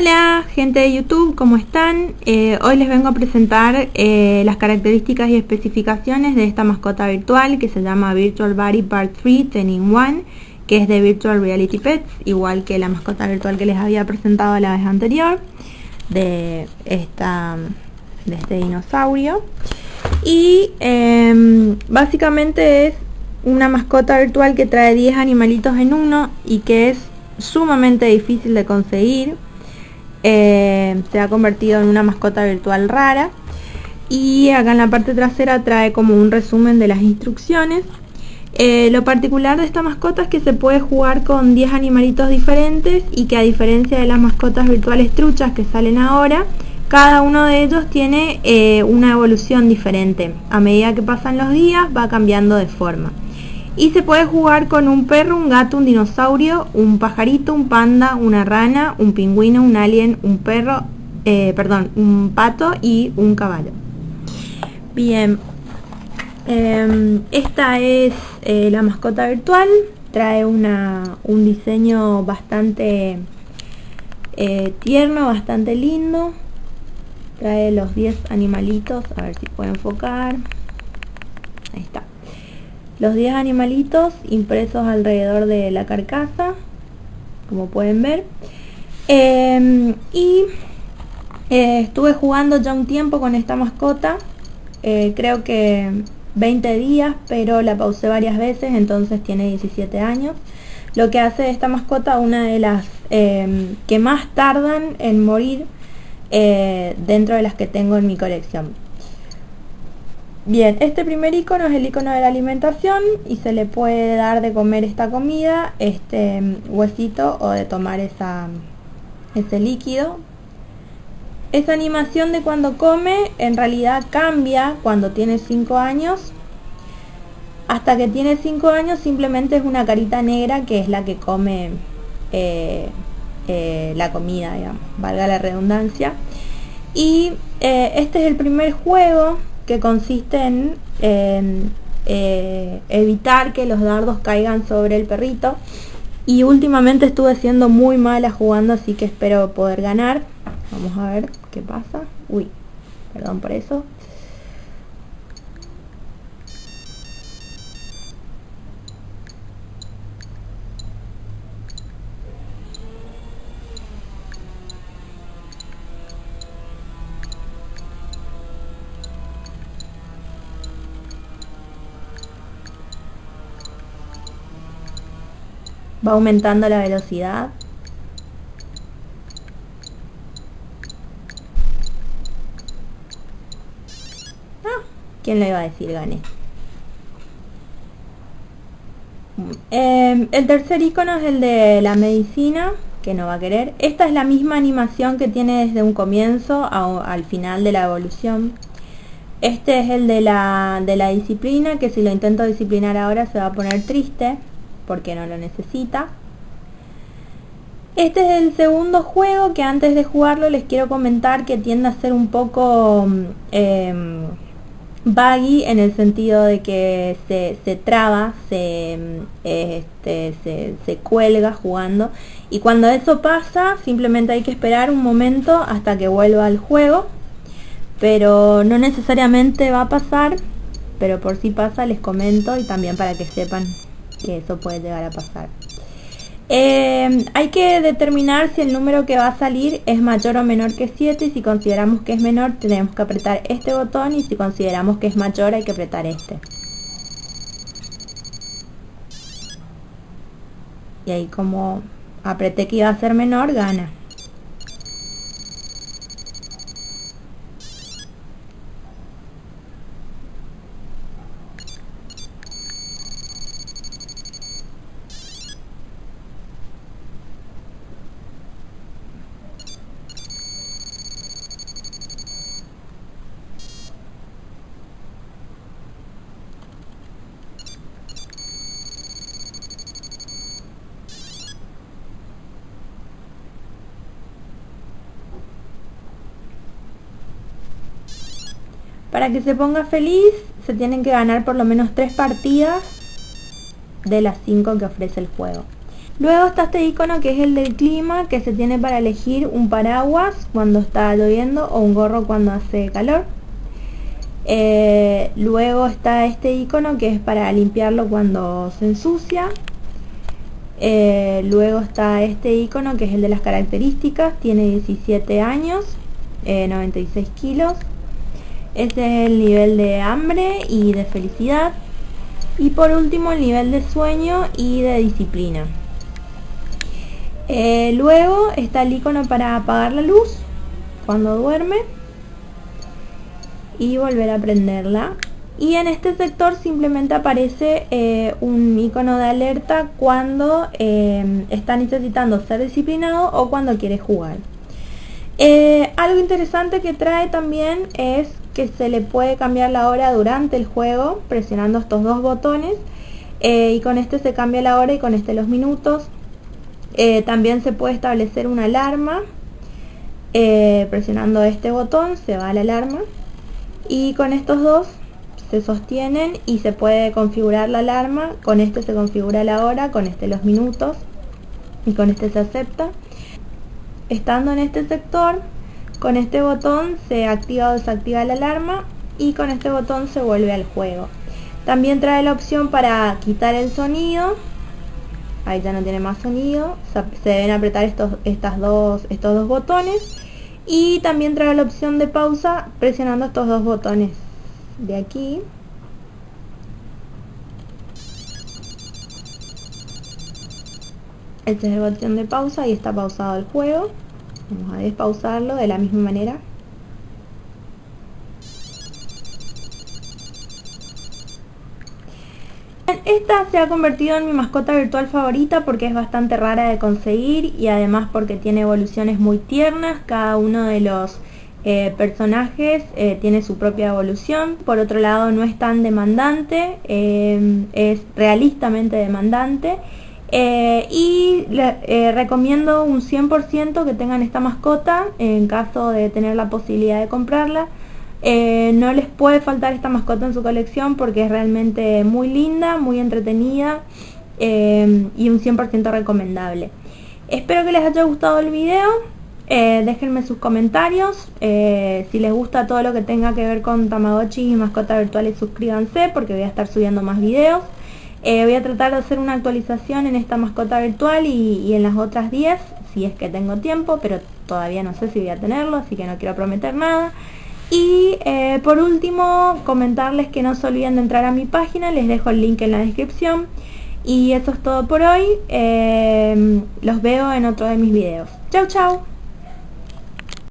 Hola gente de YouTube, ¿cómo están? Hoy les vengo a presentar las características y especificaciones de esta mascota virtual que se llama Virtual Buddy Part 3 10 in 1, que es de Virtual Reality Pets, igual que la mascota virtual que les había presentado la vez anterior, de este dinosaurio. Y básicamente es una mascota virtual que trae 10 animalitos en uno y que es sumamente difícil de conseguir. Se ha convertido en una mascota virtual rara, y acá en la parte trasera trae como un resumen de las instrucciones. Lo particular de esta mascota es que se puede jugar con 10 animalitos diferentes, y que a diferencia de las mascotas virtuales truchas que salen ahora, cada uno de ellos tiene una evolución diferente. A medida que pasan los días va cambiando de forma. Y se puede jugar con un perro, un gato, un dinosaurio, un pajarito, un panda, una rana, un pingüino, un alien, un perro, un pato y un caballo. Bien, esta es la mascota virtual. Trae un diseño bastante tierno, bastante lindo. Trae los 10 animalitos, a ver si puedo enfocar. Ahí está. Los 10 animalitos impresos alrededor de la carcasa, como pueden ver. Estuve jugando ya un tiempo con esta mascota, creo que 20 días, pero la pausé varias veces, entonces tiene 17 años. Lo que hace de esta mascota una de las que más tardan en morir dentro de las que tengo en mi colección. Bien, este primer icono es el icono de la alimentación, y se le puede dar de comer esta comida, este huesito, o de tomar ese líquido. Esa animación de cuando come en realidad cambia cuando tiene 5 años. Hasta que tiene 5 años simplemente es una carita negra, que es la que come la comida, digamos, valga la redundancia. Y este es el primer juego, que consiste en evitar que los dardos caigan sobre el perrito. Y últimamente estuve siendo muy mala jugando, así que espero poder ganar. Vamos a ver qué pasa. Uy, perdón por eso. Va aumentando la velocidad. ¿Quién lo iba a decir? Gané. El tercer icono es el de la medicina, que no va a querer. Esta es la misma animación que tiene desde un comienzo al final de la evolución. Este es el de la disciplina, que si lo intento disciplinar ahora se va a poner triste, porque no lo necesita. Este es el segundo juego, que antes de jugarlo les quiero comentar que tiende a ser un poco buggy, en el sentido de que se traba, se cuelga jugando, y cuando eso pasa simplemente hay que esperar un momento hasta que vuelva al juego, pero no necesariamente va a pasar, pero por si pasa les comento, y también para que sepan que eso puede llegar a pasar. Hay que determinar si el número que va a salir es mayor o menor que 7, y si consideramos que es menor tenemos que apretar este botón, y si consideramos que es mayor hay que apretar este. Y ahí, como apreté que iba a ser menor, gana. Para que se ponga feliz se tienen que ganar por lo menos 3 partidas de las 5 que ofrece el juego. Luego está este icono que es el del clima, que se tiene para elegir un paraguas cuando está lloviendo o un gorro cuando hace calor. Luego está este icono que es para limpiarlo cuando se ensucia. Luego está este icono que es el de las características, tiene 17 años, 96 kilos. Este es el nivel de hambre y de felicidad. Y por último el nivel de sueño y de disciplina. Luego está el icono para apagar la luz cuando duerme y volver a prenderla. Y en este sector simplemente aparece un icono de alerta cuando está necesitando ser disciplinado o cuando quiere jugar. Algo interesante que trae también es que se le puede cambiar la hora durante el juego presionando estos dos botones, y con este se cambia la hora y con este los minutos. También se puede establecer una alarma, presionando este botón se va la alarma, y con estos dos se sostienen y se puede configurar la alarma. Con este se configura la hora, con este los minutos y con este se acepta. Estando en este sector, con este botón se activa o desactiva la alarma y con este botón se vuelve al juego. También trae la opción para quitar el sonido. Ahí ya no tiene más sonido, se deben apretar estos dos botones, y también trae la opción de pausa presionando estos dos botones de aquí. Esta es la opción de pausa y está pausado el juego. Vamos a despausarlo de la misma manera. Esta se ha convertido en mi mascota virtual favorita porque es bastante rara de conseguir y además porque tiene evoluciones muy tiernas. Cada uno de los personajes tiene su propia evolución. Por otro lado, no es tan demandante, es realistamente demandante. Y recomiendo un 100% que tengan esta mascota en caso de tener la posibilidad de comprarla. No les puede faltar esta mascota en su colección porque es realmente muy linda, muy entretenida, y un 100% recomendable. Espero que les haya gustado el video. Déjenme sus comentarios. Si les gusta todo lo que tenga que ver con Tamagotchi y mascotas virtuales, suscríbanse porque voy a estar subiendo más videos. Voy a tratar de hacer una actualización en esta mascota virtual y en las otras 10, si es que tengo tiempo, pero todavía no sé si voy a tenerlo, así que no quiero prometer nada. Y por último, comentarles que no se olviden de entrar a mi página, les dejo el link en la descripción. Y eso es todo por hoy. Los veo en otro de mis videos. Chau chau.